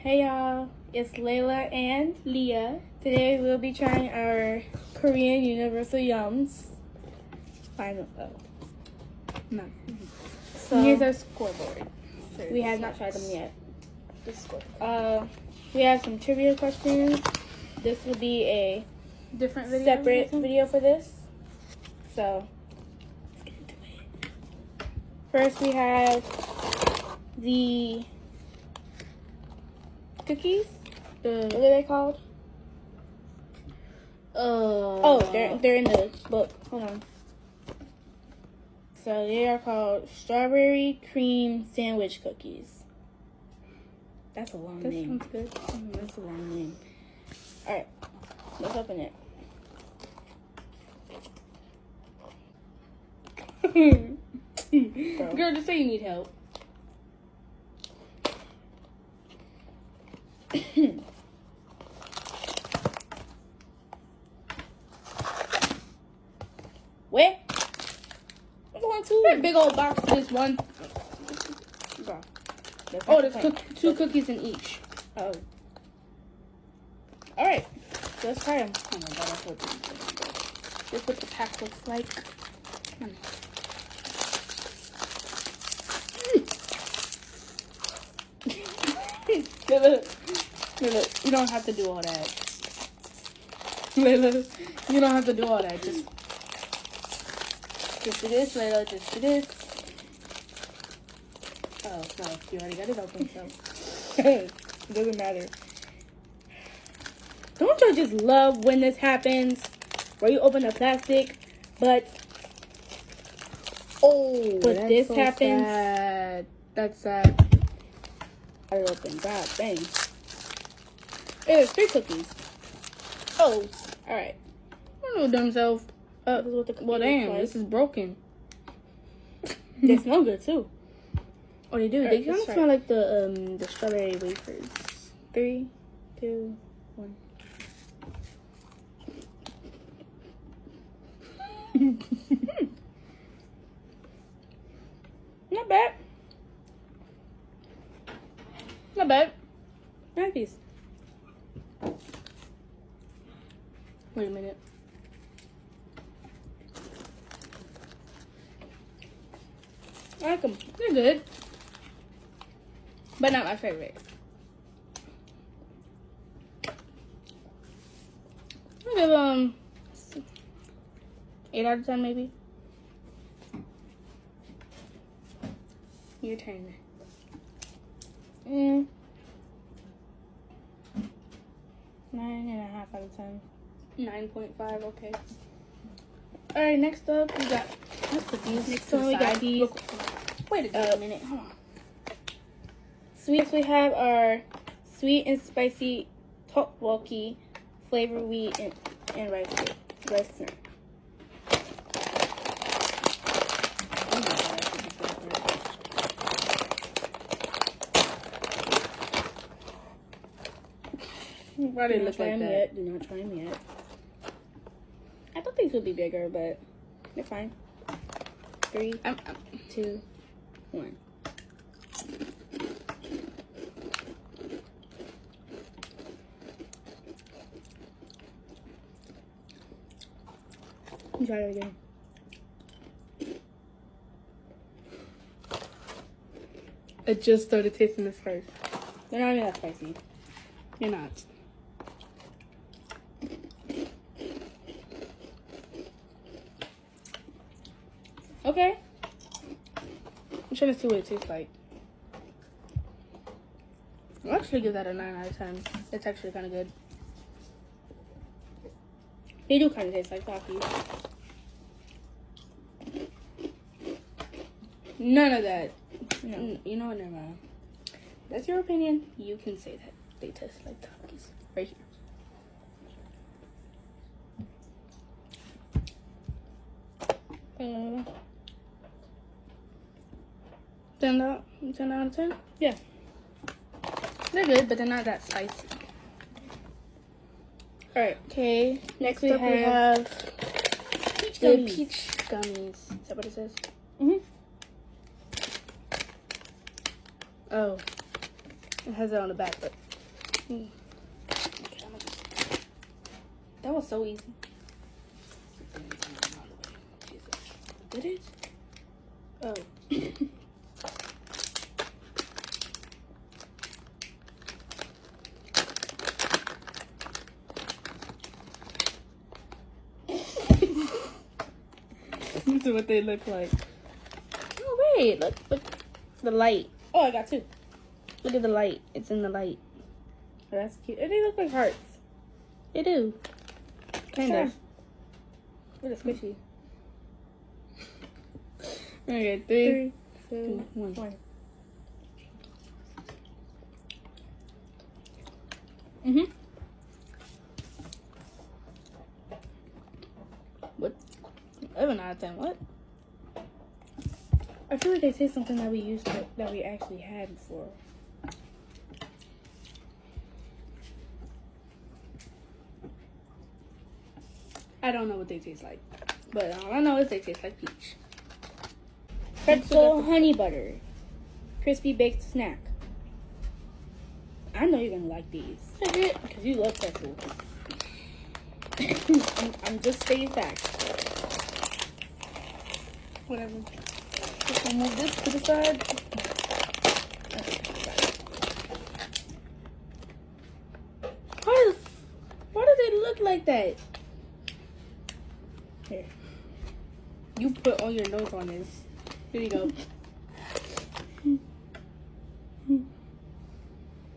Hey y'all, it's Layla and Leah. today we'll be trying our Korean Universal YUMS. Final. No. So Here's our scoreboard. we have not tried them yet. The score. We have some trivia questions. This will be a Different video. separate video for this. So let's get into it. First we have the cookies. What are they called? They're in the book. Hold on. So they are called strawberry cream sandwich cookies. That's a long name. Sounds good. That's a long name. All right, let's open it. Girl, just say you need help. Where? I'm going to That big old box is one. Bro. Oh, there's two cookies in each. Oh. All right. Let's try them. Oh my god, that's what the pack looks like. Layla, you don't have to do all that. Layla, you don't have to do all that. Just do this, Layla. Just do this. Oh, no. You already got it open, so. It doesn't matter. Don't you just love when this happens? Where you open the plastic, but this so happens. Sad. That's sad. I open. God dang. There's 3 cookies. Oh, all right. I don't know dumb self. This is what the cookie Well, looks damn, like. this is broken. They smell good too. Oh, they do. All They right, kind of let's try smell like the strawberry wafers. 3, 2, 1. Not bad. Not bad. Nice. Wait a minute. I like them. They're good, but not my favorite. I'll give 8 out of 10 maybe. Your turn. 9.5 out of 10. 9.5. Okay. All right, next up we got. Let's put these Next to one the we got side. these. Wait a minute. Hold on. Sweets we have are sweet and spicy tteokbokki, flavored wheat and rice snack. Oh my god, I think it's Why did it look like that? Yet. Do not try them yet. I thought these would be bigger, but they're fine. 3, 2, 1. Try it again. I just started tasting this first. They're not even that spicy. You're not. Okay. I'm trying to see what it tastes like. I'll actually give that a 9 out of 10. It's actually kind of good. They do kind of taste like Takis. None of that. No. You know what? Never mind. That's your opinion. You can say that they taste like Takis. Right here. Uh, 10 out of 10? yeah. They're good, but they're not that spicy. Alright. Okay. Next we have peach the gummies. peach gummies. Is that what it says? Mm-hmm. Oh. It has it on the back, but Okay, that was so easy. Did it? Oh. This is what they look like. Oh wait, look, the light. Oh, I got two. Look at the light. It's in the light. Oh, that's cute. And they look like hearts. They do. Kind of. What a squishy. Okay, 3, 2, 1. 1. What? 11 out of 10. What? I feel like they say something that we used to, that we actually had before. I don't know what they taste like, but all I know is they taste like peach. Pretzel honey butter. Crispy baked snack. I know you're gonna like these because you love pretzels. I'm just stating facts. Whatever. Just gonna move this to the side. Why do they look like that? Here. You put all your notes on this. Here you go.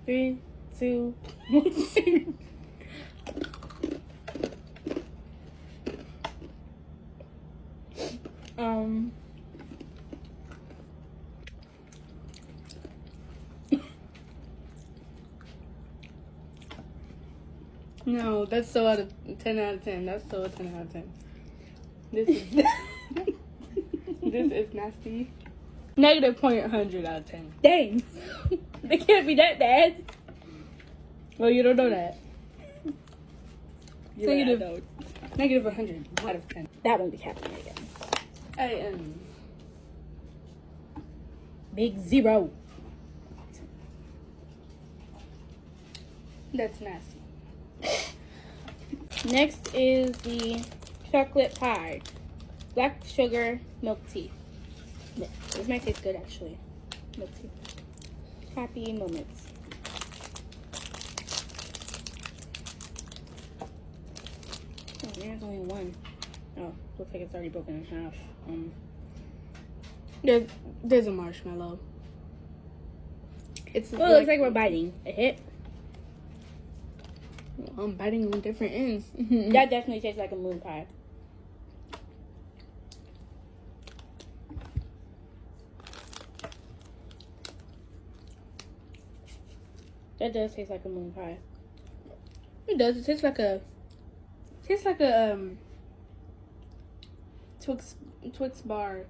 3, 2, 1. No, that's so out of 10 out of 10. That's so a 10 out of 10. This is this is nasty. Negative 0.100 out of 10. Dang. They can't be that bad. Well, you don't know that. Negative. Negative 100 out of 10. That won't be happening again. I am Big 0. That's nasty. Next is the chocolate pie. Black sugar milk tea. This might taste good actually. Milk tea. Happy moments. Oh, there's only one. Oh, looks like it's already broken in half. There's a marshmallow. It looks like we're biting. A hit. I'm biting on different ends. That definitely tastes like a moon pie. That does taste like a moon pie. It does. It tastes like a Twix bar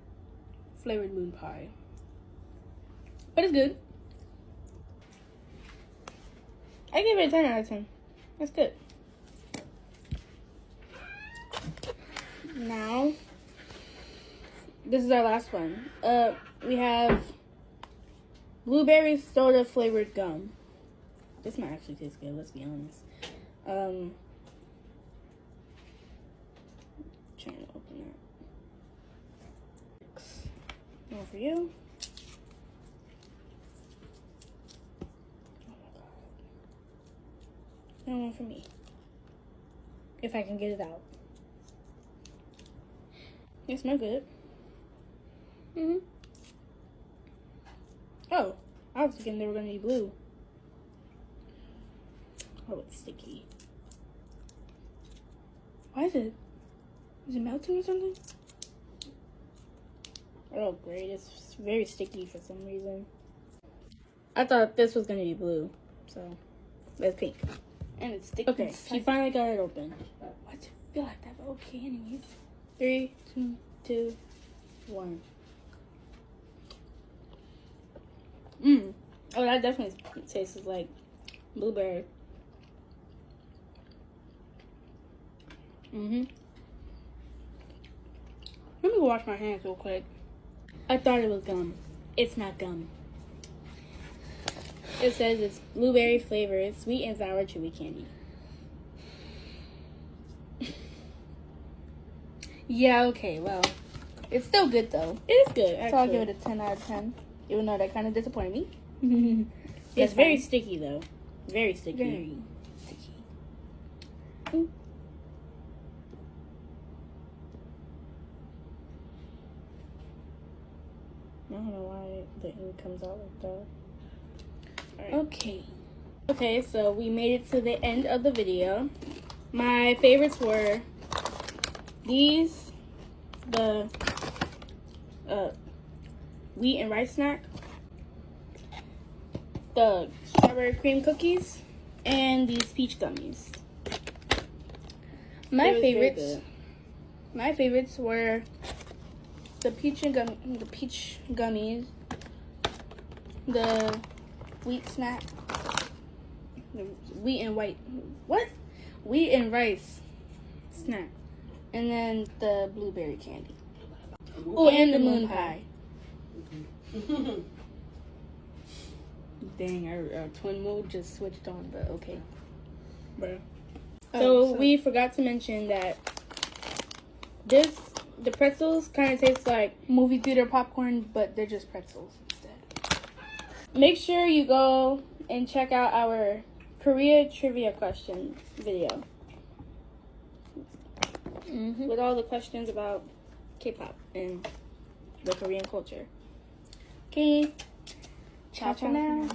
flavored moon pie. But it's good. I give it a 10 out of 10. That's good. Now, this is our last one. We have blueberry soda flavored gum. This might actually taste good, let's be honest. Trying to open that. One for you. And one for me. If I can get it out. It smells good. Oh, I was thinking they were gonna be blue. Oh, it's sticky. Why is it melting or something? Oh, great. It's very sticky for some reason. I thought this was gonna be blue, so it's pink. And it's sticky. Okay, she finally got it open. What? I feel like that, but okay, anyways. 3, 2, 1. Oh, that definitely tastes like blueberry. Let me go wash my hands real quick. I thought it was gum. It's not gum. It says it's blueberry flavored, sweet and sour chewy candy. Yeah, okay, well, it's still good though. It is good, actually. So I'll give it a 10 out of 10, even though that kind of disappointed me. It's very sticky though. Very sticky. Very sticky. I don't know why the ink comes out like that. Alright. Okay, so we made it to the end of the video. My favorites were these, the wheat and rice snack, the strawberry cream cookies, and these peach gummies. My It was very favorites were the peach gummies, the wheat snack, the wheat and rice snack, and then the blueberry candy. Oh, and the moon pie. Dang, our twin mode just switched on, but okay. Bruh. Oh, So we forgot to mention that the pretzels kind of taste like movie theater popcorn, but they're just pretzels instead. Make sure you go and check out our Korea trivia question video with all the questions about K-pop and the Korean culture. Okay, ciao for now.